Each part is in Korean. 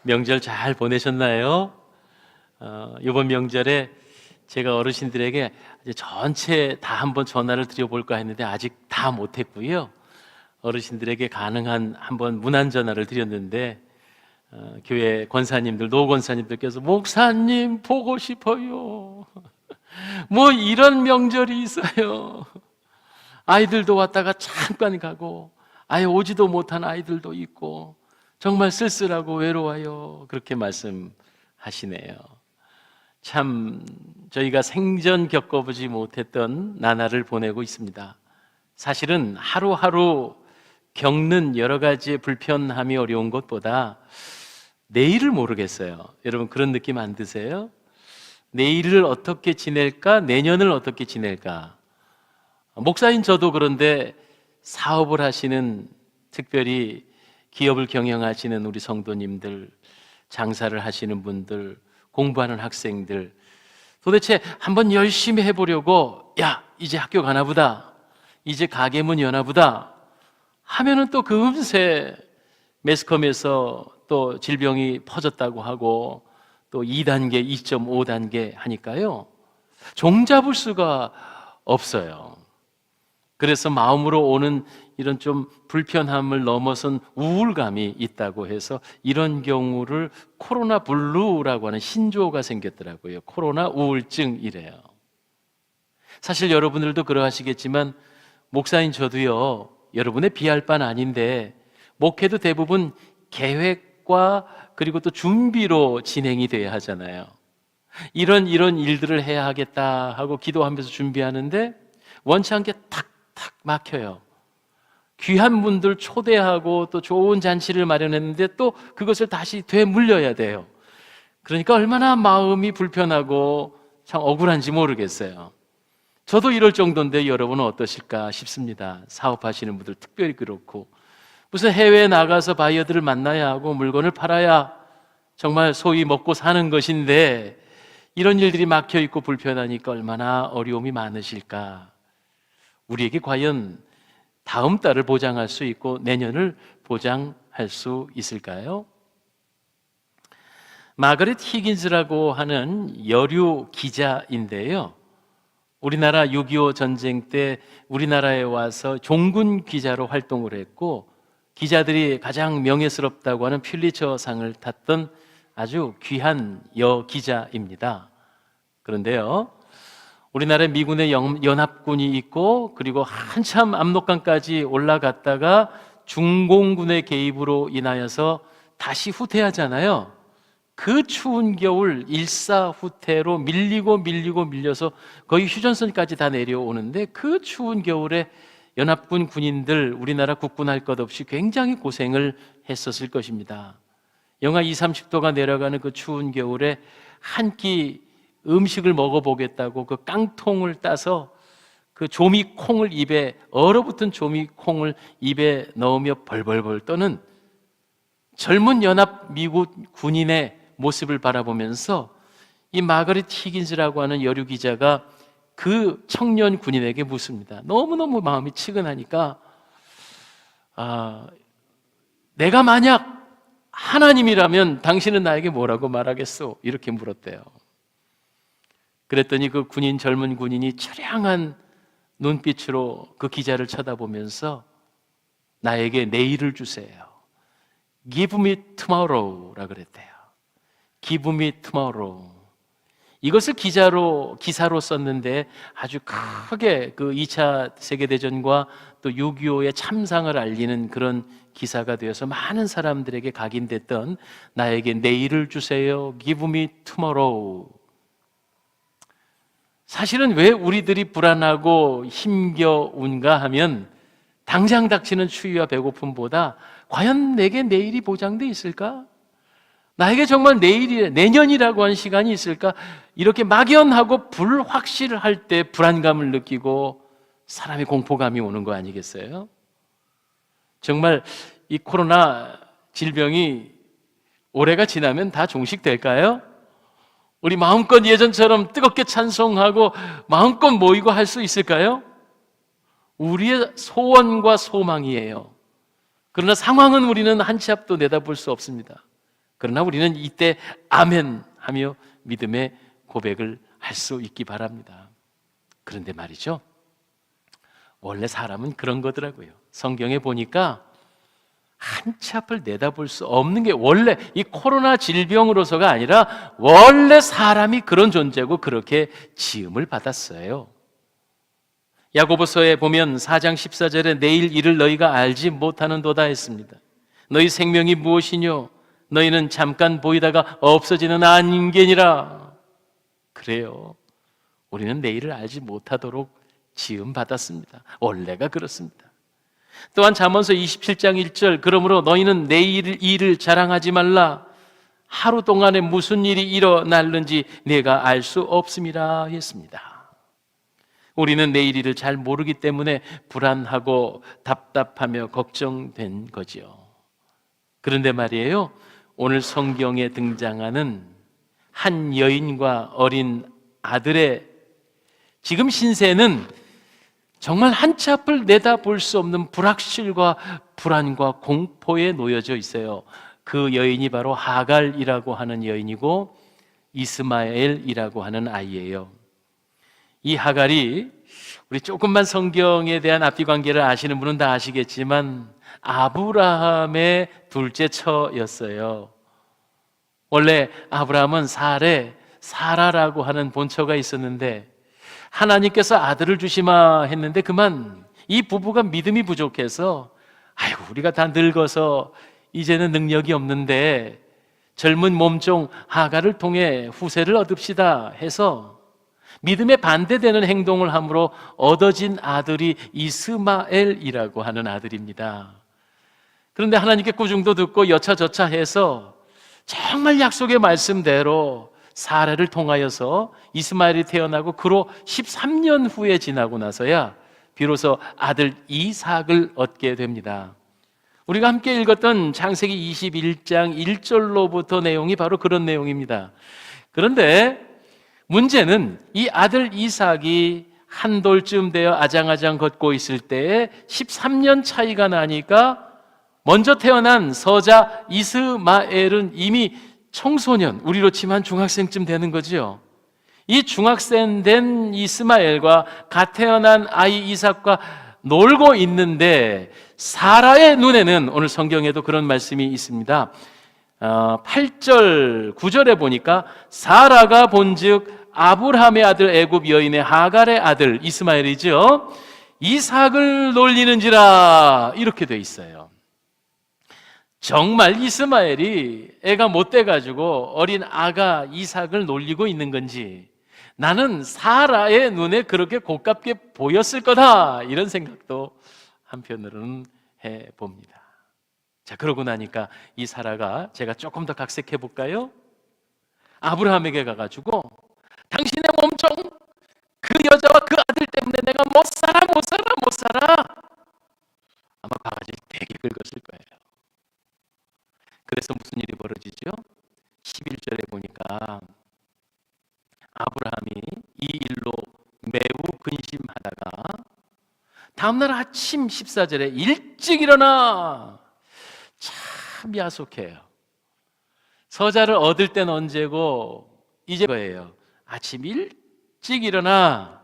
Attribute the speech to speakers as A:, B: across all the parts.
A: 명절 잘 보내셨나요? 이번 명절에 제가 어르신들에게 이제 전체 다 한번 전화를 드려볼까 했는데 아직 다 못했고요. 어르신들에게 가능한 한번 문안 전화를 드렸는데 교회 권사님들, 노 권사님들께서 목사님 보고 싶어요. 뭐 이런 명절이 있어요. 아이들도 왔다가 잠깐 가고 아예 오지도 못한 아이들도 있고 정말 쓸쓸하고 외로워요. 그렇게 말씀하시네요. 참 저희가 생전 겪어보지 못했던 나날을 보내고 있습니다. 사실은 하루하루 겪는 여러 가지 불편함이 어려운 것보다 내일을 모르겠어요. 여러분 그런 느낌 안 드세요? 내일을 어떻게 지낼까? 내년을 어떻게 지낼까? 목사인 저도 그런데 사업을 하시는, 특별히 기업을 경영하시는 우리 성도님들, 장사를 하시는 분들, 공부하는 학생들, 도대체 한번 열심히 해보려고 야 이제 학교 가나 보다, 이제 가게 문 여나 보다 하면은 또 금세 매스컴에서 또 질병이 퍼졌다고 하고 또 2단계, 2.5단계 하니까요 종잡을 수가 없어요. 그래서 마음으로 오는 이런 좀 불편함을 넘어선 우울감이 있다고 해서 이런 경우를 코로나 블루라고 하는 신조어가 생겼더라고요. 코로나 우울증이래요. 사실 여러분들도 그러하시겠지만 목사인 저도요, 여러분의 비할 바는 아닌데 목회도 대부분 계획과 그리고 또 준비로 진행이 돼야 하잖아요. 이런 일들을 해야 하겠다 하고 기도하면서 준비하는데 원치 않게 탁 막혀요. 귀한 분들 초대하고 또 좋은 잔치를 마련했는데 또 그것을 다시 되물려야 돼요. 그러니까 얼마나 마음이 불편하고 참 억울한지 모르겠어요. 저도 이럴 정도인데 여러분은 어떠실까 싶습니다. 사업하시는 분들 특별히 그렇고, 무슨 해외에 나가서 바이어들을 만나야 하고 물건을 팔아야 정말 소위 먹고 사는 것인데 이런 일들이 막혀 있고 불편하니까 얼마나 어려움이 많으실까. 우리에게 과연 다음 달을 보장할 수 있고 내년을 보장할 수 있을까요? 마거릿 히긴즈라고 하는 여류 기자인데요, 우리나라 6.25 전쟁 때 우리나라에 와서 종군 기자로 활동을 했고 기자들이 가장 명예스럽다고 하는 퓰리처상을 탔던 아주 귀한 여기자입니다. 그런데요, 우리나라에 미군의 연합군이 있고 그리고 한참 압록강까지 올라갔다가 중공군의 개입으로 인하여서 다시 후퇴하잖아요. 그 추운 겨울 일사후퇴로 밀려서 거의 휴전선까지 다 내려오는데 그 추운 겨울에 연합군 군인들, 우리나라 국군 할 것 없이 굉장히 고생을 했었을 것입니다. 영하 20, 30도가 내려가는 그 추운 겨울에 한 끼 음식을 먹어보겠다고 그 깡통을 따서 그 조미콩을 입에, 얼어붙은 조미콩을 입에 넣으며 벌벌벌 떠는 젊은 연합 미국 군인의 모습을 바라보면서 이 마거릿 히긴즈라고 하는 여류 기자가 그 청년 군인에게 묻습니다. 너무너무 마음이 치근하니까 내가 만약 하나님이라면 당신은 나에게 뭐라고 말하겠소? 이렇게 물었대요. 그랬더니 그 젊은 군인이 처량한 눈빛으로 그 기자를 쳐다보면서 나에게 내일을 주세요. Give me tomorrow라 그랬대요. Give me tomorrow. 이것을 기사로 썼는데 아주 크게 그 2차 세계대전과 또 6.25의 참상을 알리는 그런 기사가 되어서 많은 사람들에게 각인됐던 나에게 내일을 주세요. Give me tomorrow. 사실은 왜 우리들이 불안하고 힘겨운가 하면 당장 닥치는 추위와 배고픔보다 과연 내게 내일이 보장돼 있을까? 나에게 정말 내년이라고 하는 시간이 있을까? 이렇게 막연하고 불확실할 때 불안감을 느끼고 사람의 공포감이 오는 거 아니겠어요? 정말 이 코로나 질병이 올해가 지나면 다 종식될까요? 우리 마음껏 예전처럼 뜨겁게 찬송하고 마음껏 모이고 할 수 있을까요? 우리의 소원과 소망이에요. 그러나 상황은 우리는 한 치 앞도 내다볼 수 없습니다. 그러나 우리는 이때 아멘 하며 믿음의 고백을 할 수 있기 바랍니다. 그런데 말이죠, 원래 사람은 그런 거더라고요. 성경에 보니까 한 치 앞을 내다볼 수 없는 게 원래 이 코로나 질병으로서가 아니라 원래 사람이 그런 존재고 그렇게 지음을 받았어요. 야고보서에 보면 4장 14절에 내일 일을 너희가 알지 못하는도다 했습니다. 너희 생명이 무엇이뇨? 너희는 잠깐 보이다가 없어지는 안개니라. 그래요. 우리는 내일을 알지 못하도록 지음 받았습니다. 원래가 그렇습니다. 또한 잠언서 27장 1절, 그러므로 너희는 내일 일을 자랑하지 말라. 하루 동안에 무슨 일이 일어날는지 내가 알 수 없음이라 했습니다. 우리는 내일 일을 잘 모르기 때문에 불안하고 답답하며 걱정된 거지요. 그런데 말이에요, 오늘 성경에 등장하는 한 여인과 어린 아들의 지금 신세는 정말 한 치 앞을 내다볼 수 없는 불확실과 불안과 공포에 놓여져 있어요. 그 여인이 바로 하갈이라고 하는 여인이고 이스마엘이라고 하는 아이예요. 이 하갈이, 우리 조금만 성경에 대한 앞뒤 관계를 아시는 분은 다 아시겠지만 아브라함의 둘째 처였어요. 원래 아브라함은 사라라고 하는 본처가 있었는데 하나님께서 아들을 주시마 했는데 그만 이 부부가 믿음이 부족해서 아이고 우리가 다 늙어서 이제는 능력이 없는데 젊은 몸종 하갈을 통해 후세를 얻읍시다 해서 믿음에 반대되는 행동을 함으로 얻어진 아들이 이스마엘이라고 하는 아들입니다. 그런데 하나님께 꾸중도 듣고 여차저차 해서 정말 약속의 말씀대로 사라를 통하여서 이스마엘이 태어나고 그로 13년 후에 지나고 나서야 비로소 아들 이삭을 얻게 됩니다. 우리가 함께 읽었던 창세기 21장 1절로부터 내용이 바로 그런 내용입니다. 그런데 문제는 이 아들 이삭이 한 돌쯤 되어 아장아장 걷고 있을 때에 13년 차이가 나니까 먼저 태어난 서자 이스마엘은 이미 청소년, 우리로 치면 중학생쯤 되는 거죠. 이 중학생 된 이스마엘과 갓 태어난 아이 이삭과 놀고 있는데 사라의 눈에는, 오늘 성경에도 그런 말씀이 있습니다. 8절, 9절에 보니까 사라가 본즉 아브라함의 아들 애굽 여인의 하갈의 아들 이스마엘이죠. 이삭을 놀리는지라 이렇게 돼 있어요. 정말 이스마엘이 애가 못 돼가지고 어린 아가 이삭을 놀리고 있는 건지 나는 사라의 눈에 그렇게 고깝게 보였을 거다 이런 생각도 한편으로는 해봅니다. 자, 그러고 나니까 이 사라가, 제가 조금 더 각색해 볼까요? 아브라함에게 가가지고 당신의 몸종 그 여자와 그 아들 때문에 내가 못 살아 아마 바가지 되게 긁었을 거예요. 그래서 무슨 일이 벌어지죠? 11절에 보니까 아브라함이 이 일로 매우 근심하다가 다음날 아침 14절에 일찍 일어나, 참 야속해요. 서자를 얻을 땐 언제고 이제 거예요. 아침 일찍 일어나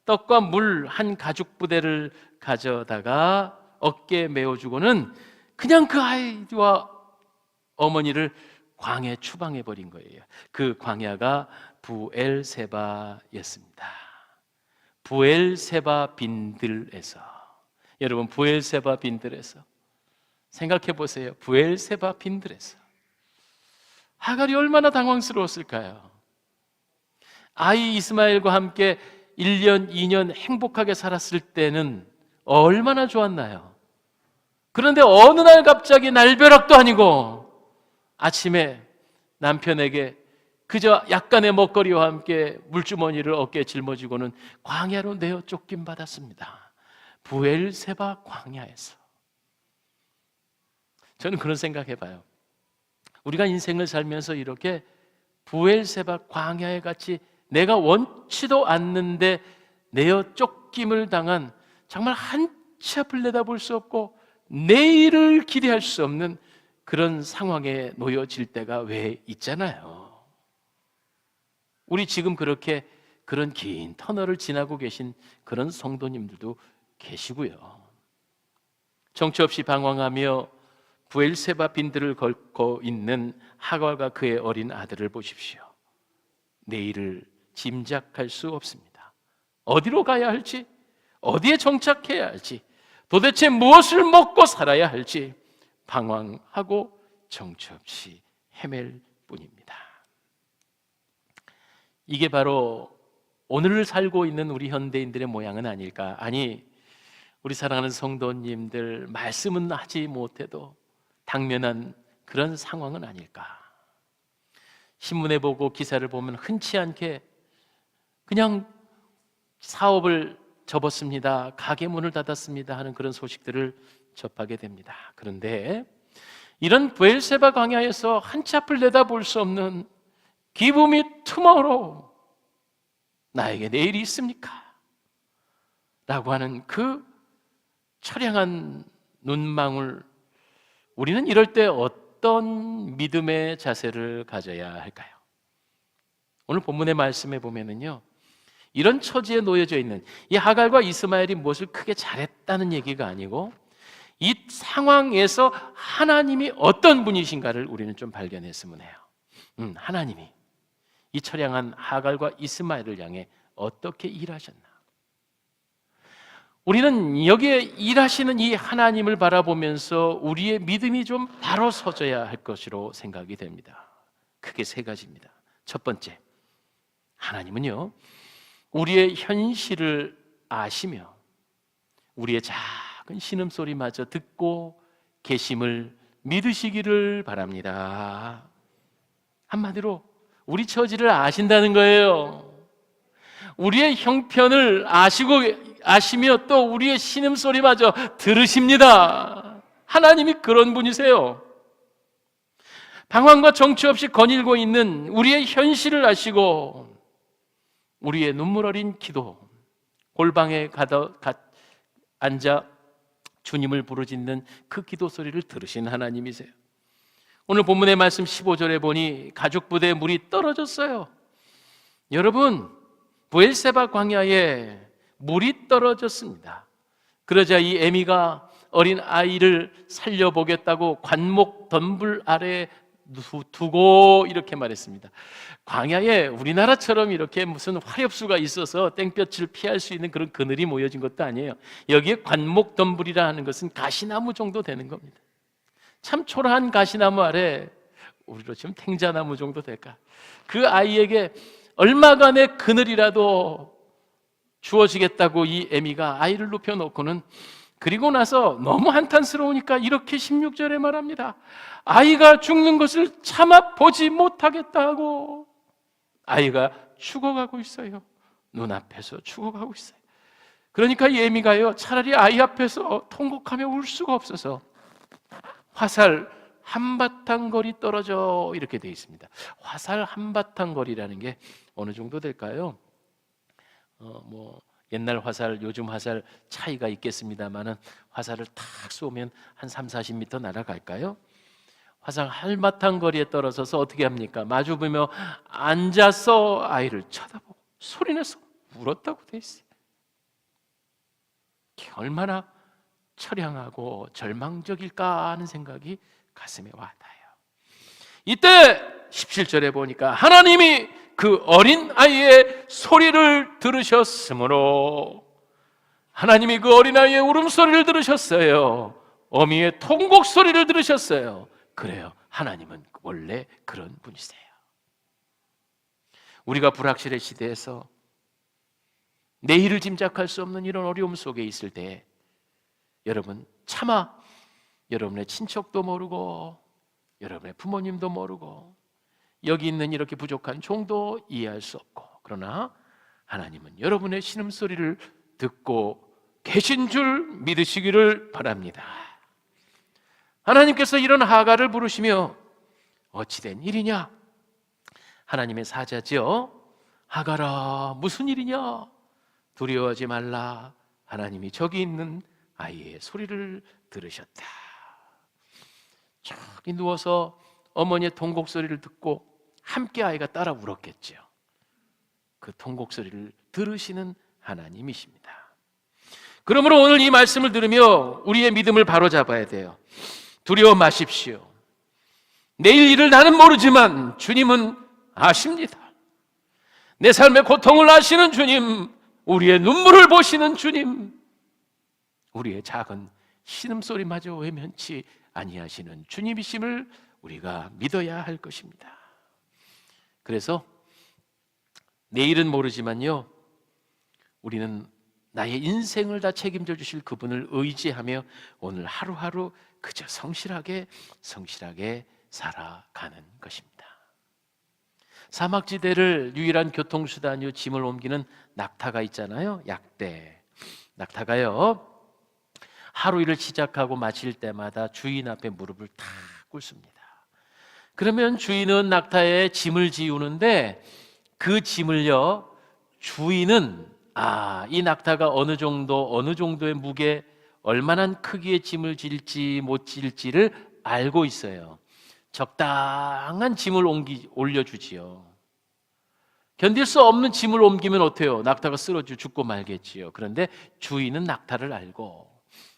A: 떡과 물 한 가죽 부대를 가져다가 어깨에 메어주고는 그냥 그 아이와 어머니를 광야에 추방해 버린 거예요. 그 광야가 부엘세바였습니다. 부엘세바 빈들에서, 여러분 부엘세바 빈들에서 생각해 보세요. 부엘세바 빈들에서 하갈이 얼마나 당황스러웠을까요? 아이 이스마엘과 함께 1년, 2년 행복하게 살았을 때는 얼마나 좋았나요? 그런데 어느 날 갑자기 날벼락도 아니고 아침에 남편에게 그저 약간의 먹거리와 함께 물주머니를 어깨에 짊어지고는 광야로 내어 쫓김 받았습니다. 부엘세바 광야에서. 저는 그런 생각해봐요. 우리가 인생을 살면서 이렇게 부엘세바 광야에 같이 내가 원치도 않는데 내어 쫓김을 당한, 정말 한 치 앞을 내다볼 수 없고 내일을 기대할 수 없는 그런 상황에 놓여질 때가 왜 있잖아요. 우리 지금 그렇게 그런 긴 터널을 지나고 계신 그런 성도님들도 계시고요. 정처 없이 방황하며 브엘세바 빈들을 걷고 있는 하갈과 그의 어린 아들을 보십시오. 내일을 짐작할 수 없습니다. 어디로 가야 할지, 어디에 정착해야 할지, 도대체 무엇을 먹고 살아야 할지 방황하고 정처 없이 헤맬 뿐입니다. 이게 바로 오늘을 살고 있는 우리 현대인들의 모양은 아닐까? 아니, 우리 사랑하는 성도님들, 말씀은 하지 못해도 당면한 그런 상황은 아닐까? 신문에 보고 기사를 보면 흔치 않게 그냥 사업을 접었습니다, 가게 문을 닫았습니다 하는 그런 소식들을 접하게 됩니다. 그런데 이런 브엘세바 광야에서 한치 앞을 내다볼 수 없는 Give me tomorrow, 나에게 내일이 있습니까? 라고 하는 그 처량한 눈망울, 우리는 이럴 때 어떤 믿음의 자세를 가져야 할까요? 오늘 본문의 말씀에 보면은요, 이런 처지에 놓여져 있는 이 하갈과 이스마엘이 무엇을 크게 잘했다는 얘기가 아니고 이 상황에서 하나님이 어떤 분이신가를 우리는 좀 발견했으면 해요. 하나님이 이 처량한 하갈과 이스마엘을 향해 어떻게 일하셨나? 우리는 여기에 일하시는 이 하나님을 바라보면서 우리의 믿음이 좀 바로 서져야 할 것으로 생각이 됩니다. 크게 세 가지입니다. 첫 번째, 하나님은요, 우리의 현실을 아시며 우리의 작은 신음소리마저 듣고 계심을 믿으시기를 바랍니다. 한마디로 우리 처지를 아신다는 거예요. 우리의 형편을 아시며 또 우리의 신음소리마저 들으십니다. 하나님이 그런 분이세요. 방황과 정처 없이 거닐고 있는 우리의 현실을 아시고 우리의 눈물 어린 기도, 골방에 앉아 주님을 부르짖는 그 기도 소리를 들으신 하나님이세요. 오늘 본문의 말씀 15절에 보니 가죽 부대에 물이 떨어졌어요. 여러분, 브엘세바 광야에 물이 떨어졌습니다. 그러자 이 에미가 어린 아이를 살려보겠다고 관목 덤불 아래에 두고 이렇게 말했습니다. 광야에 우리나라처럼 이렇게 무슨 화렵수가 있어서 땡볕을 피할 수 있는 그런 그늘이 모여진 것도 아니에요. 여기에 관목 덤불이라 하는 것은 가시나무 정도 되는 겁니다. 참 초라한 가시나무 아래, 우리로 치면 탱자나무 정도 될까? 그 아이에게 얼마간의 그늘이라도 주어지겠다고 이 에미가 아이를 눕혀놓고는, 그리고 나서 너무 한탄스러우니까 이렇게 16절에 말합니다. 아이가 죽는 것을 참아 보지 못하겠다고. 아이가 죽어가고 있어요. 눈앞에서 죽어가고 있어요. 그러니까 이 에미가요, 차라리 아이 앞에서 통곡하며 울 수가 없어서 화살 한바탕 거리 떨어져, 이렇게 되어 있습니다. 화살 한바탕 거리라는 게 어느 정도 될까요? 옛날 화살, 요즘 화살 차이가 있겠습니다만은 화살을 탁 쏘면 한 30-40m 날아갈까요? 화살 한바탕 거리에 떨어져서 어떻게 합니까? 마주보며 앉아서 아이를 쳐다보고 소리내서 울었다고 돼 있어요. 얼마나 처량하고 절망적일까 하는 생각이 가슴에 와닿아요. 이때 17절에 보니까 하나님이 그 어린 아이의 소리를 들으셨으므로, 하나님이 그 어린 아이의 울음소리를 들으셨어요. 어미의 통곡 소리를 들으셨어요. 그래요, 하나님은 원래 그런 분이세요. 우리가 불확실의 시대에서 내일을 짐작할 수 없는 이런 어려움 속에 있을 때, 여러분 차마 여러분의 친척도 모르고 여러분의 부모님도 모르고 여기 있는 이렇게 부족한 종도 이해할 수 없고, 그러나 하나님은 여러분의 신음소리를 듣고 계신 줄 믿으시기를 바랍니다. 하나님께서 이런 하갈을 부르시며 어찌된 일이냐? 하나님의 사자지요. 하갈아, 무슨 일이냐? 두려워하지 말라. 하나님이 저기 있는 아이의 소리를 들으셨다. 저기 누워서 어머니의 통곡 소리를 듣고 함께 아이가 따라 울었겠죠. 그 통곡 소리를 들으시는 하나님이십니다. 그러므로 오늘 이 말씀을 들으며 우리의 믿음을 바로잡아야 돼요. 두려워 마십시오. 내일 일을 나는 모르지만 주님은 아십니다. 내 삶의 고통을 아시는 주님, 우리의 눈물을 보시는 주님, 우리의 작은 신음소리마저 외면치 아니하시는 주님이심을 우리가 믿어야 할 것입니다. 그래서 내일은 모르지만요, 우리는 나의 인생을 다 책임져 주실 그분을 의지하며 오늘 하루하루 그저 성실하게 살아가는 것입니다. 사막지대를 유일한 교통수단이요 짐을 옮기는 낙타가 있잖아요. 약대. 낙타가요, 하루 일을 시작하고 마칠 때마다 주인 앞에 무릎을 탁 꿇습니다. 그러면 주인은 낙타의 짐을 지우는데 그 짐을요, 주인은 이 낙타가 어느 정도의 무게, 얼마나 크기의 짐을 질지 못 질지를 알고 있어요. 적당한 짐을 올려주지요. 견딜 수 없는 짐을 옮기면 어때요? 낙타가 쓰러져 죽고 말겠지요. 그런데 주인은 낙타를 알고,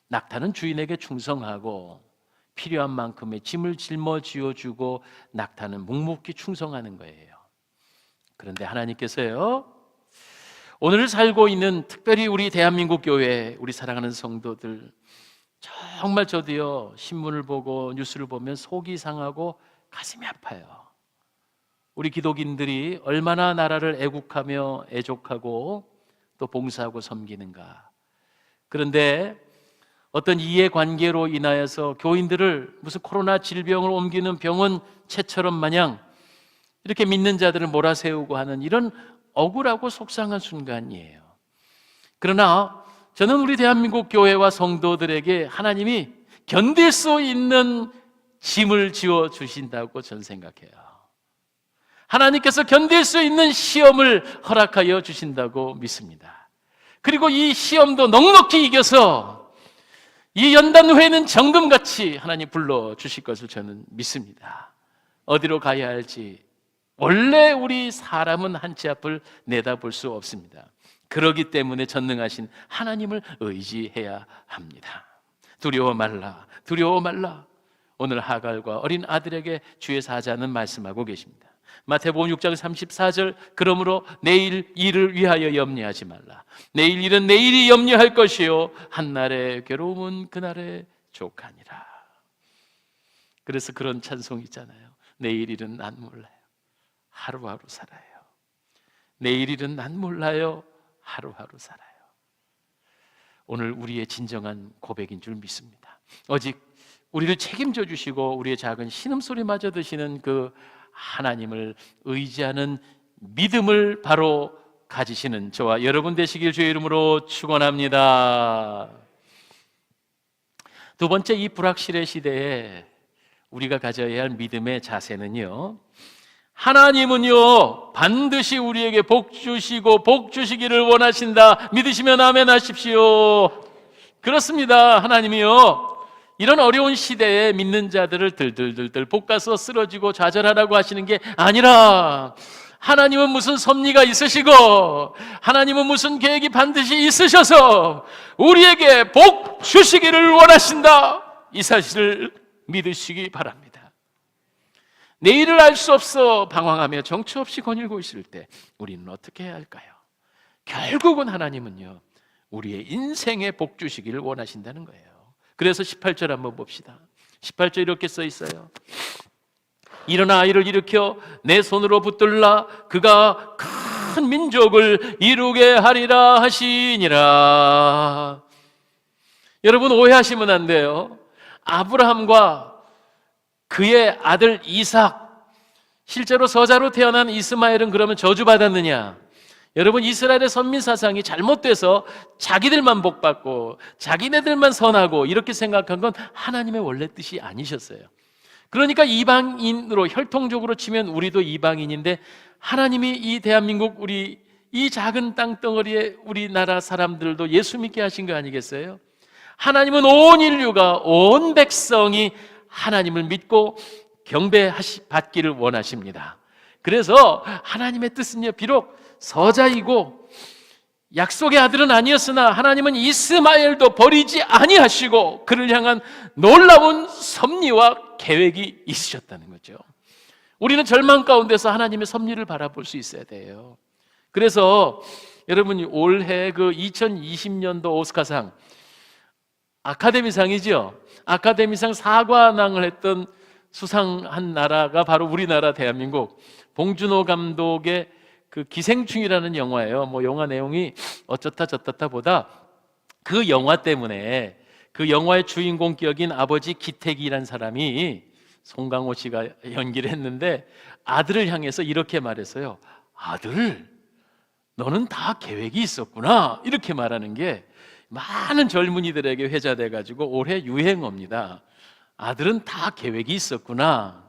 A: 낙타는 주인에게 충성하고 필요한 만큼의 짐을 짊어지어주고 낙타는 묵묵히 충성하는 거예요. 그런데 하나님께서요, 오늘 살고 있는 특별히 우리 대한민국 교회, 우리 사랑하는 성도들, 정말 저도요 신문을 보고 뉴스를 보면 속이 상하고 가슴이 아파요. 우리 기독인들이 얼마나 나라를 애국하며 애족하고 또 봉사하고 섬기는가. 그런데 어떤 이해관계로 인하여서 교인들을 무슨 코로나 질병을 옮기는 병원체처럼 마냥 이렇게 믿는 자들을 몰아세우고 하는 이런 억울하고 속상한 순간이에요. 그러나 저는 우리 대한민국 교회와 성도들에게 하나님이 견딜 수 있는 짐을 지어 주신다고 저는 생각해요. 하나님께서 견딜 수 있는 시험을 허락하여 주신다고 믿습니다. 그리고 이 시험도 넉넉히 이겨서 이 연단회는 정금같이 하나님 불러주실 것을 저는 믿습니다. 어디로 가야 할지 원래 우리 사람은 한 치 앞을 내다볼 수 없습니다. 그러기 때문에 전능하신 하나님을 의지해야 합니다. 두려워 말라, 두려워 말라. 오늘 하갈과 어린 아들에게 주의 사자는 말씀하고 계십니다. 마태복음 6장 34절, 그러므로 내일 일을 위하여 염려하지 말라. 내일 일은 내일이 염려할 것이요 한날의 괴로움은 그날의 족하니라. 그래서 그런 찬송이 있잖아요. 내일 일은 난 몰라요, 하루하루 살아요. 내일 일은 난 몰라요, 하루하루 살아요. 오늘 우리의 진정한 고백인 줄 믿습니다. 오직 우리를 책임져 주시고 우리의 작은 신음소리마저 드시는 그 하나님을 의지하는 믿음을 바로 가지시는 저와 여러분 되시길 주의 이름으로 축원합니다. 두 번째, 이 불확실의 시대에 우리가 가져야 할 믿음의 자세는요, 하나님은요 반드시 우리에게 복 주시고 복 주시기를 원하신다. 믿으시면 아멘 하십시오. 그렇습니다. 하나님이요 이런 어려운 시대에 믿는 자들을 들들들들 볶아서 쓰러지고 좌절하라고 하시는 게 아니라, 하나님은 무슨 섭리가 있으시고 하나님은 무슨 계획이 반드시 있으셔서 우리에게 복 주시기를 원하신다. 이 사실을 믿으시기 바랍니다. 내일을 알 수 없어 방황하며 정처 없이 거닐고 있을 때 우리는 어떻게 해야 할까요? 결국은 하나님은요 우리의 인생에 복 주시기를 원하신다는 거예요. 그래서 18절 한번 봅시다. 18절 이렇게 써 있어요. 일어나 아이를 일으켜 내 손으로 붙들라. 그가 큰 민족을 이루게 하리라 하시니라. 여러분 오해하시면 안 돼요. 아브라함과 그의 아들 이삭, 실제로 서자로 태어난 이스마엘은 그러면 저주받았느냐? 여러분 이스라엘의 선민 사상이 잘못돼서 자기들만 복받고 자기네들만 선하고 이렇게 생각한 건 하나님의 원래 뜻이 아니셨어요. 그러니까 이방인으로 혈통적으로 치면 우리도 이방인인데 하나님이 이 대한민국 우리 이 작은 땅덩어리에 우리나라 사람들도 예수 믿게 하신 거 아니겠어요? 하나님은 온 인류가 온 백성이 하나님을 믿고 경배받기를 원하십니다. 그래서 하나님의 뜻은요, 비록 서자이고 약속의 아들은 아니었으나 하나님은 이스마엘도 버리지 아니하시고 그를 향한 놀라운 섭리와 계획이 있으셨다는 거죠. 우리는 절망 가운데서 하나님의 섭리를 바라볼 수 있어야 돼요. 그래서 여러분이 올해 그 2020년도 오스카상 아카데미상이죠. 아카데미상 사관왕을 했던 수상한 나라가 바로 우리나라 대한민국. 봉준호 감독의 그 기생충이라는 영화예요. 뭐 영화 내용이 어쩌다 저쩌다 보다 그 영화 때문에 그 영화의 주인공 격인 아버지 기택이라는 사람이 송강호 씨가 연기를 했는데 아들을 향해서 이렇게 말했어요. 아들, 너는 다 계획이 있었구나. 이렇게 말하는 게 많은 젊은이들에게 회자돼 가지고 올해 유행어입니다. 아들은 다 계획이 있었구나.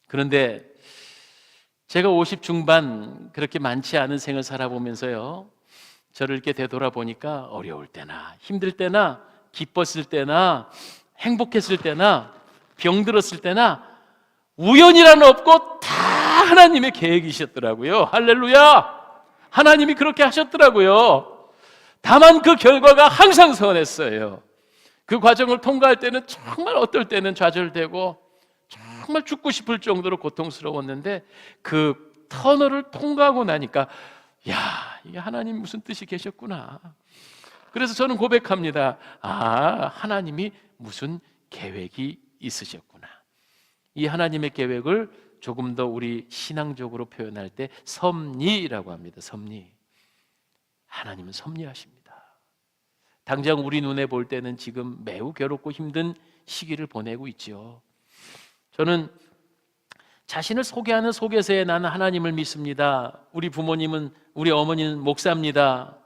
A: 그런데 제가 50 중반 그렇게 많지 않은 생을 살아보면서요, 저를 이렇게 되돌아보니까 어려울 때나 힘들 때나 기뻤을 때나 행복했을 때나 병들었을 때나 우연이란 없고 다 하나님의 계획이셨더라고요. 할렐루야! 하나님이 그렇게 하셨더라고요. 다만 그 결과가 항상 선했어요. 그 과정을 통과할 때는 정말 어떨 때는 좌절되고 정말 죽고 싶을 정도로 고통스러웠는데 그 터널을 통과하고 나니까 야, 이게 하나님 무슨 뜻이 계셨구나. 그래서 저는 고백합니다. 아, 하나님이 무슨 계획이 있으셨구나. 이 하나님의 계획을 조금 더 우리 신앙적으로 표현할 때 섭리라고 합니다. 섭리. 하나님은 섭리하십니다. 당장 우리 눈에 볼 때는 지금 매우 괴롭고 힘든 시기를 보내고 있죠. 저는 자신을 소개하는 속에서의 나는 하나님을 믿습니다. 우리 부모님은, 우리 어머니는 목사입니다.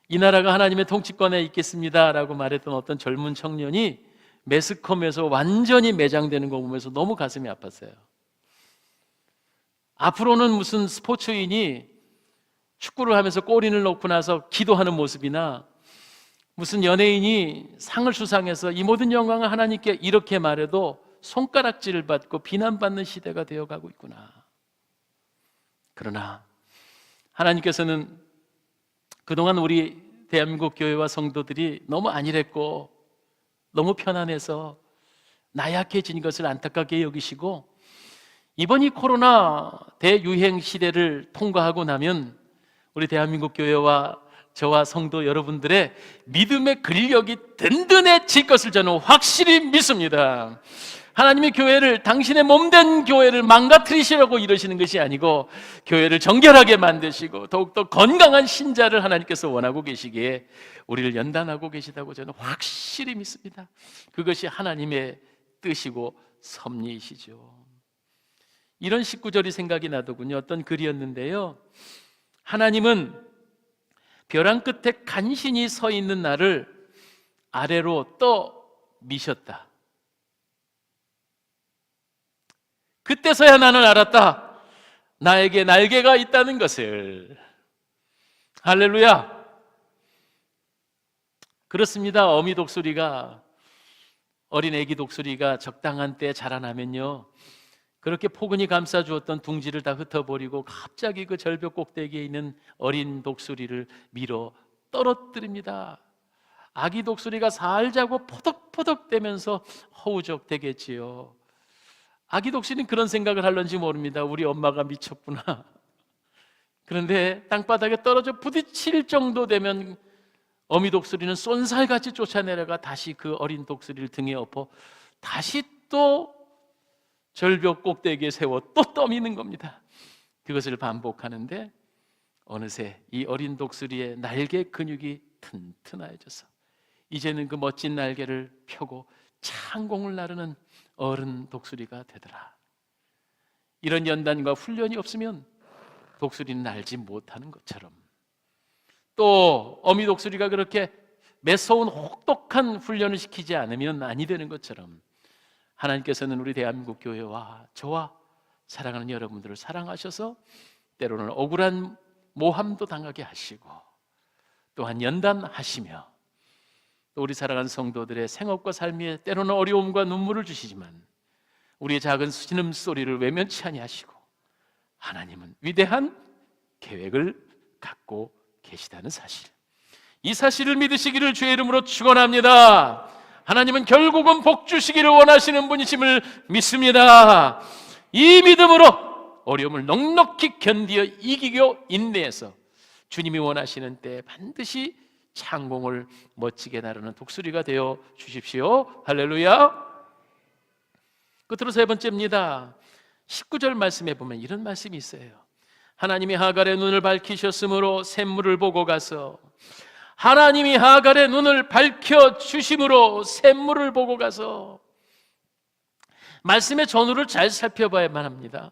A: 이 나라가 하나님의 통치권에 있겠습니다 라고 말했던 어떤 젊은 청년이 매스컴에서 완전히 매장되는 거 보면서 너무 가슴이 아팠어요. 앞으로는 무슨 스포츠인이 축구를 하면서 골인을 넣고 나서 기도하는 모습이나 무슨 연예인이 상을 수상해서 이 모든 영광을 하나님께 이렇게 말해도 손가락질을 받고 비난받는 시대가 되어가고 있구나. 그러나 하나님께서는 그동안 우리 대한민국 교회와 성도들이 너무 안일했고 너무 편안해서 나약해진 것을 안타깝게 여기시고 이번 이 코로나 대유행 시대를 통과하고 나면 우리 대한민국 교회와 저와 성도 여러분들의 믿음의 근력이 든든해질 것을 저는 확실히 믿습니다. 하나님의 교회를, 당신의 몸된 교회를 망가뜨리시려고 이러시는 것이 아니고 교회를 정결하게 만드시고 더욱더 건강한 신자를 하나님께서 원하고 계시기에 우리를 연단하고 계시다고 저는 확실히 믿습니다. 그것이 하나님의 뜻이고 섭리이시죠. 이런 19절이 생각이 나더군요. 어떤 글이었는데요, 하나님은 벼랑 끝에 간신히 서 있는 나를 아래로 떠 미셨다. 그때서야 나는 알았다. 나에게 날개가 있다는 것을. 할렐루야. 그렇습니다. 어미 독수리가, 어린 애기 독수리가 적당한 때에 자라나면요, 그렇게 포근히 감싸주었던 둥지를 다 흩어버리고 갑자기 그 절벽 꼭대기에 있는 어린 독수리를 밀어 떨어뜨립니다. 아기 독수리가 살자고 포덕포덕대면서 허우적대겠지요. 아기 독수리는 그런 생각을 할런지 모릅니다. 우리 엄마가 미쳤구나. 그런데 땅바닥에 떨어져 부딪힐 정도 되면 어미 독수리는 쏜살같이 쫓아내려가 다시 그 어린 독수리를 등에 업어 다시 또 절벽 꼭대기에 세워 또 떠미는 겁니다. 그것을 반복하는데 어느새 이 어린 독수리의 날개 근육이 튼튼해져서 이제는 그 멋진 날개를 펴고 창공을 나르는 어른 독수리가 되더라. 이런 연단과 훈련이 없으면 독수리는 날지 못하는 것처럼, 또 어미 독수리가 그렇게 매서운 혹독한 훈련을 시키지 않으면 아니 되는 것처럼 하나님께서는 우리 대한민국 교회와 저와 사랑하는 여러분들을 사랑하셔서 때로는 억울한 모함도 당하게 하시고 또한 연단하시며 또 우리 사랑하는 성도들의 생업과 삶에 때로는 어려움과 눈물을 주시지만 우리의 작은 신음소리를 외면치 아니하시고 하나님은 위대한 계획을 갖고 계시다는 사실, 이 사실을 믿으시기를 주의 이름으로 축원합니다. 하나님은 결국은 복 주시기를 원하시는 분이심을 믿습니다. 이 믿음으로 어려움을 넉넉히 견디어 이기고 인내해서 주님이 원하시는 때에 반드시 창공을 멋지게 나르는 독수리가 되어 주십시오. 할렐루야. 끝으로 세 번째입니다. 19절 말씀에 보면 이런 말씀이 있어요. 하나님이 하갈의 눈을 밝히셨으므로 샘물을 보고 가서, 하나님이 하갈의 눈을 밝혀 주심으로 샘물을 보고 가서, 말씀의 전후를 잘 살펴봐야만 합니다.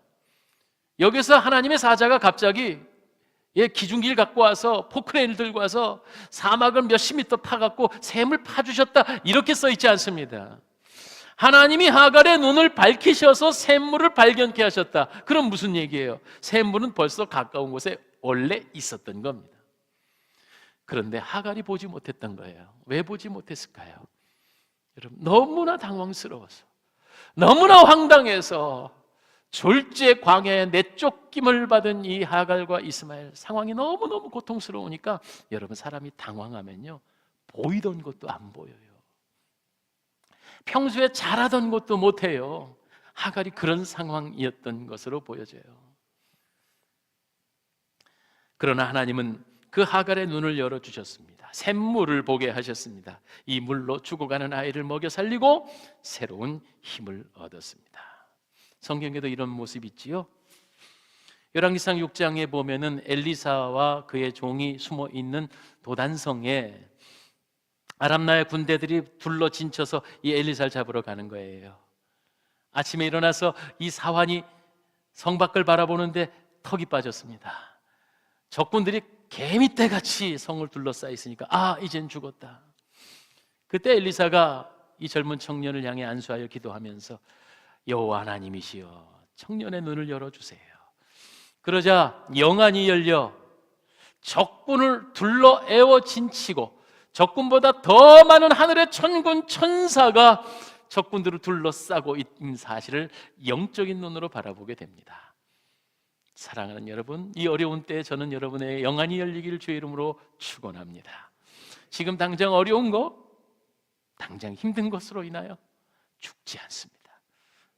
A: 여기서 하나님의 사자가 갑자기 기중기를 갖고 와서 포크레인을 들고 와서 사막을 몇십 미터 파갖고 샘을 파주셨다 이렇게 써 있지 않습니다. 하나님이 하갈의 눈을 밝히셔서 샘물을 발견케 하셨다. 그럼 무슨 얘기예요? 샘물은 벌써 가까운 곳에 원래 있었던 겁니다. 그런데 하갈이 보지 못했던 거예요. 왜 보지 못했을까요? 여러분, 너무나 당황스러워서, 너무나 황당해서 졸지에 광야에 내쫓김을 받은 이 하갈과 이스마엘, 상황이 너무너무 고통스러우니까 여러분, 사람이 당황하면요 보이던 것도 안 보여요. 평소에 잘하던 것도 못해요. 하갈이 그런 상황이었던 것으로 보여져요. 그러나 하나님은 그 하갈의 눈을 열어주셨습니다. 샘물을 보게 하셨습니다. 이 물로 죽어가는 아이를 먹여 살리고 새로운 힘을 얻었습니다. 성경에도 이런 모습이 있지요. 열왕기상 6장에 보면은 엘리사와 그의 종이 숨어 있는 도단성에 아람나의 군대들이 둘러 진쳐서 이 엘리사를 잡으러 가는 거예요. 아침에 일어나서 이 사환이 성 밖을 바라보는데 턱이 빠졌습니다. 적군들이 개미떼같이 성을 둘러싸여 있으니까 이젠 죽었다. 그때 엘리사가 이 젊은 청년을 향해 안수하여 기도하면서 여호와 하나님이시여 청년의 눈을 열어주세요. 그러자 영안이 열려 적군을 둘러 에워 진치고 적군보다 더 많은 하늘의 천군 천사가 적군들을 둘러싸고 있는 사실을 영적인 눈으로 바라보게 됩니다. 사랑하는 여러분, 이 어려운 때에 저는 여러분의 영안이 열리기를 주의 이름으로 축원합니다. 지금 당장 어려운 거, 당장 힘든 것으로 인하여 죽지 않습니다.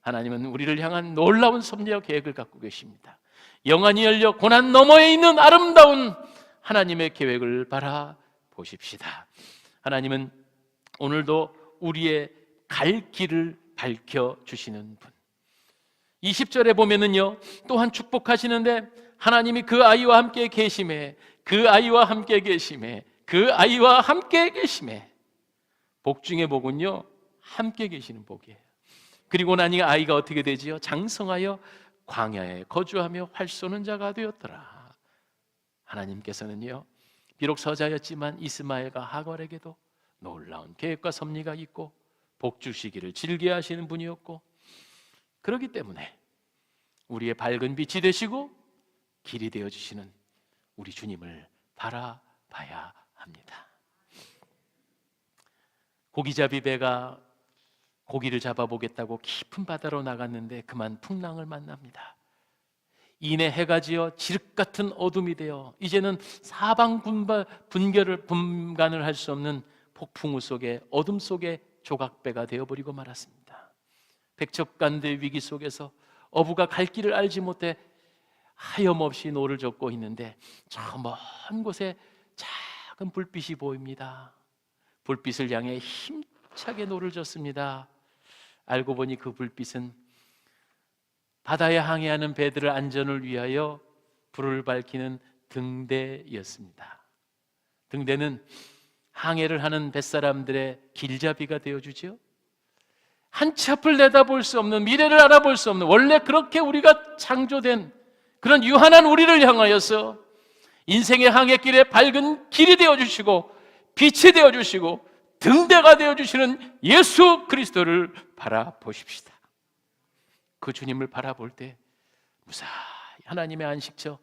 A: 하나님은 우리를 향한 놀라운 섭리와 계획을 갖고 계십니다. 영안이 열려 고난 너머에 있는 아름다운 하나님의 계획을 바라보십시다. 하나님은 오늘도 우리의 갈 길을 밝혀주시는 분. 20절에 보면은요 또한 축복하시는데 하나님이 그 아이와 함께 계심에, 그 아이와 함께 계심에, 그 아이와 함께 계심에, 복 중의 복은요 함께 계시는 복이에요. 그리고 나니 아이가 어떻게 되지요? 장성하여 광야에 거주하며 활 쏘는 자가 되었더라. 하나님께서는요 비록 서자였지만 이스마엘과 하갈에게도 놀라운 계획과 섭리가 있고 복 주시기를 즐겨하시는 분이었고, 그렇기 때문에 우리의 밝은 빛이 되시고 길이 되어주시는 우리 주님을 바라봐야 합니다. 고기잡이 배가 고기를 잡아보겠다고 깊은 바다로 나갔는데 그만 풍랑을 만납니다. 이내 해가 지어 지륵 같은 어둠이 되어 이제는 사방 분간을 할 수 없는 폭풍우 속에, 어둠 속에 조각배가 되어버리고 말았습니다. 백척간대 위기 속에서 어부가 갈 길을 알지 못해 하염없이 노를 젓고 있는데 저 먼 곳에 작은 불빛이 보입니다. 불빛을 향해 힘차게 노를 젓습니다. 알고 보니 그 불빛은 바다에 항해하는 배들의 안전을 위하여 불을 밝히는 등대였습니다. 등대는 항해를 하는 뱃사람들의 길잡이가 되어주죠. 한치 앞을 내다볼 수 없는, 미래를 알아볼 수 없는, 원래 그렇게 우리가 창조된 그런 유한한 우리를 향하여서 인생의 항해길에 밝은 길이 되어주시고 빛이 되어주시고 등대가 되어주시는 예수 그리스도를 바라보십시다. 그 주님을 바라볼 때 무사히 하나님의 안식처,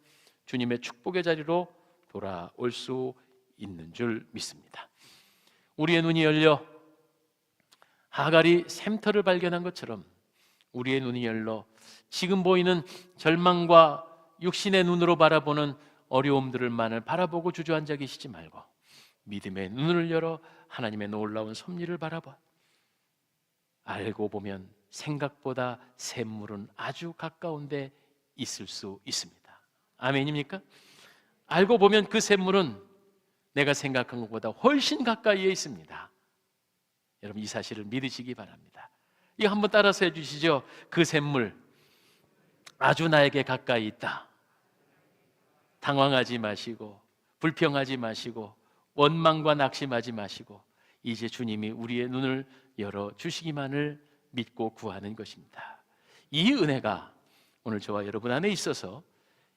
A: 주님의 축복의 자리로 돌아올 수 있는 줄 믿습니다. 우리의 눈이 열려 하갈이 샘터를 발견한 것처럼 우리의 눈이 열려 지금 보이는 절망과 육신의 눈으로 바라보는 어려움들만을 바라보고 주저앉아 계시지 말고 믿음의 눈을 열어 하나님의 놀라운 섭리를 바라봐. 알고 보면 생각보다 샘물은 아주 가까운 데 있을 수 있습니다. 아멘입니까? 알고 보면 그 샘물은 내가 생각한 것보다 훨씬 가까이에 있습니다. 여러분, 이 사실을 믿으시기 바랍니다. 이거 한번 따라서 해주시죠. 그 샘물 아주 나에게 가까이 있다. 당황하지 마시고 불평하지 마시고 원망과 낙심하지 마시고 이제 주님이 우리의 눈을 열어주시기만을 믿고 구하는 것입니다. 이 은혜가 오늘 저와 여러분 안에 있어서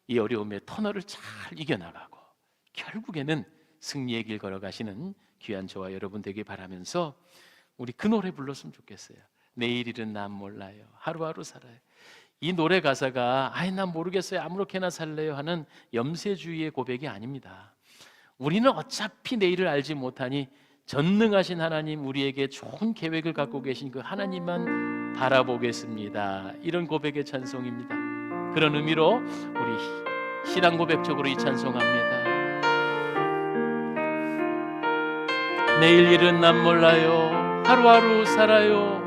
A: 이 어려움의 터널을 잘 이겨나가고 결국에는 승리의 길 걸어가시는 귀한 저와 여러분 되길 바라면서 우리 그 노래 불렀으면 좋겠어요. 내일 일은 난 몰라요. 하루하루 살아요. 이 노래 가사가 난 모르겠어요. 아무렇게나 살래요 하는 염세주의의 고백이 아닙니다. 우리는 어차피 내일을 알지 못하니 전능하신 하나님, 우리에게 좋은 계획을 갖고 계신 그 하나님만 바라보겠습니다. 이런 고백의 찬송입니다. 그런 의미로 우리 신앙 고백적으로 이 찬송합니다. 내일 일은 난 몰라요. 하루하루 살아요.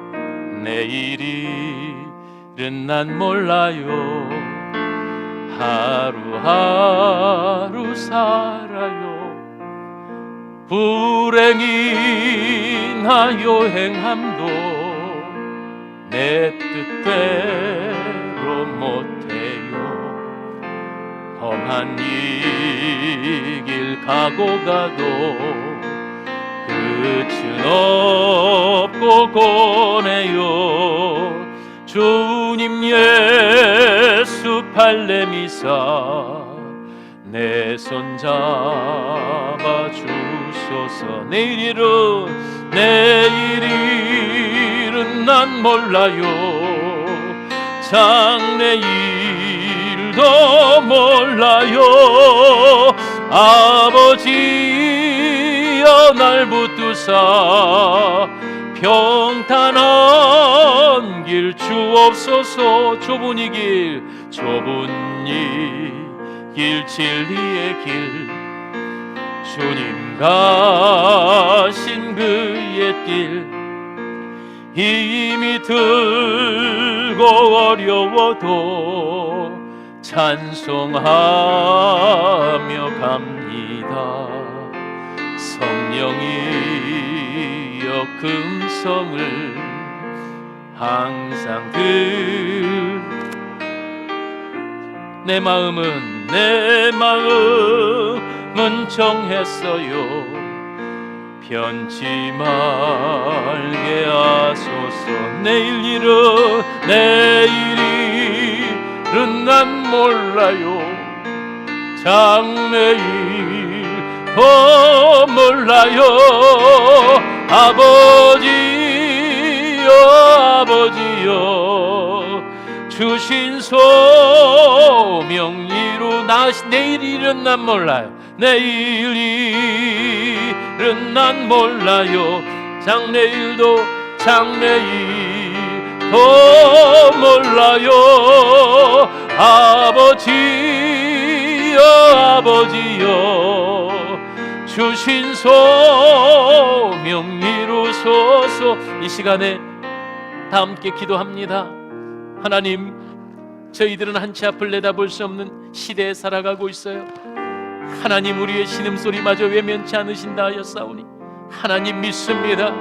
A: 내일일은 난 몰라요. 하루하루 살아요. 불행이나 요행함도 내 뜻대로 못해요. 험한 이 길 가고 가도 끝은 없고 고네요. 주님 예수 발레미사 내 손 잡아 주소서. 내일은 난 몰라요. 장래일도 몰라요. 아버지여 날 붙드사 평탄한 길 주옵소서. 좁은 이 길 진리의 길 주님 가신 그의 길 힘이 들고 어려워도 찬송하며 갑니다. 성령이여 금성을 항상 내 마음은 정했어요. 변치 말게 하소서. 내일일은 난 몰라요. 장래일도 몰라요. 아버지여 주신 소명 이루 내일일은 난 몰라요. 내일일은 난 몰라요. 장래일도 몰라요. 아버지여 주신 소명 이루소서. 이 시간에 다 함께 기도합니다. 하나님, 저희들은 한치 앞을 내다볼 수 없는 시대에 살아가고 있어요. 하나님, 우리의 신음소리마저 외면치 않으신다 하였사오니 하나님 믿습니다.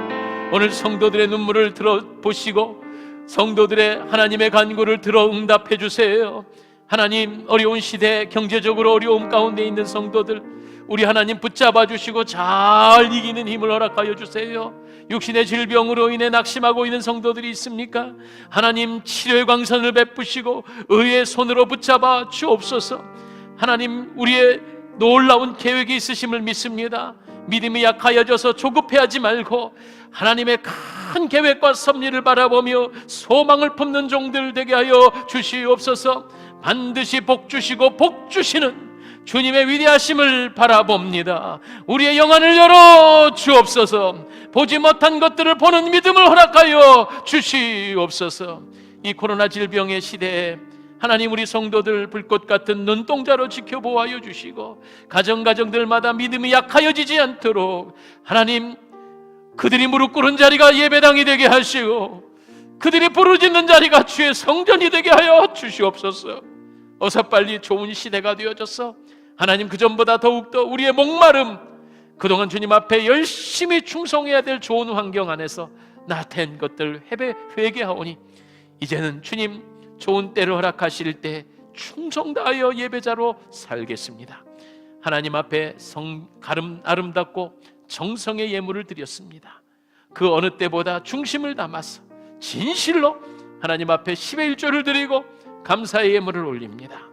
A: 오늘 성도들의 눈물을 들어보시고 성도들의 하나님의 간구를 들어 응답해 주세요. 하나님, 어려운 시대 경제적으로 어려움 가운데 있는 성도들 우리 하나님 붙잡아 주시고 잘 이기는 힘을 허락하여 주세요. 육신의 질병으로 인해 낙심하고 있는 성도들이 있습니까? 하나님, 치료의 광선을 베푸시고 의의 손으로 붙잡아 주옵소서. 하나님, 우리의 놀라운 계획이 있으심을 믿습니다. 믿음이 약하여져서 조급해하지 말고 하나님의 큰 계획과 섭리를 바라보며 소망을 품는 종들 되게 하여 주시옵소서. 반드시 복 주시고 복 주시는
B: 주님의 위대하심을 바라봅니다. 우리의 영안을 열어 주옵소서. 보지 못한 것들을 보는 믿음을 허락하여 주시옵소서. 이 코로나 질병의 시대에 하나님, 우리 성도들 불꽃 같은 눈동자로 지켜보아여 주시고 가정들마다 믿음이 약하여지지 않도록 하나님, 그들이 무릎 꿇은 자리가 예배당이 되게 하시고 그들이 부르짖는 자리가 주의 성전이 되게 하여 주시옵소서. 어서 빨리 좋은 시대가 되어져서 하나님, 그전보다 더욱더 우리의 목마름, 그동안 주님 앞에 열심히 충성해야 될 좋은 환경 안에서 나태한 것들 회개하오니 이제는 주님 좋은 때를 허락하실 때 충성 다하여 예배자로 살겠습니다. 하나님 앞에 아름답고 정성의 예물을 드렸습니다. 그 어느 때보다 중심을 담아서 진실로 하나님 앞에 10의 1조를 드리고 감사의 예물을 올립니다.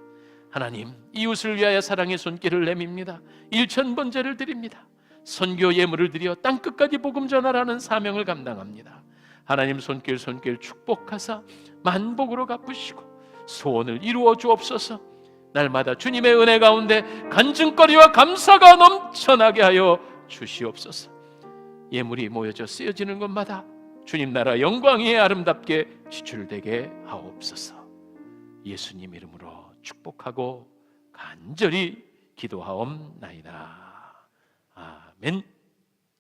B: 하나님, 이웃을 위하여 사랑의 손길을 내밉니다. 1000번제를 드립니다. 선교 예물을 드려 땅끝까지 복음 전하라는 사명을 감당합니다. 하나님, 손길 축복하사 만복으로 갚으시고 소원을 이루어 주옵소서. 날마다 주님의 은혜 가운데 간증거리와 감사가 넘쳐나게 하여 주시옵소서. 예물이 모여져 쓰여지는 곳마다 주님 나라 영광이 아름답게 지출되게 하옵소서. 예수님 이름으로 축복하고 간절히 기도하옵나이다. 아멘.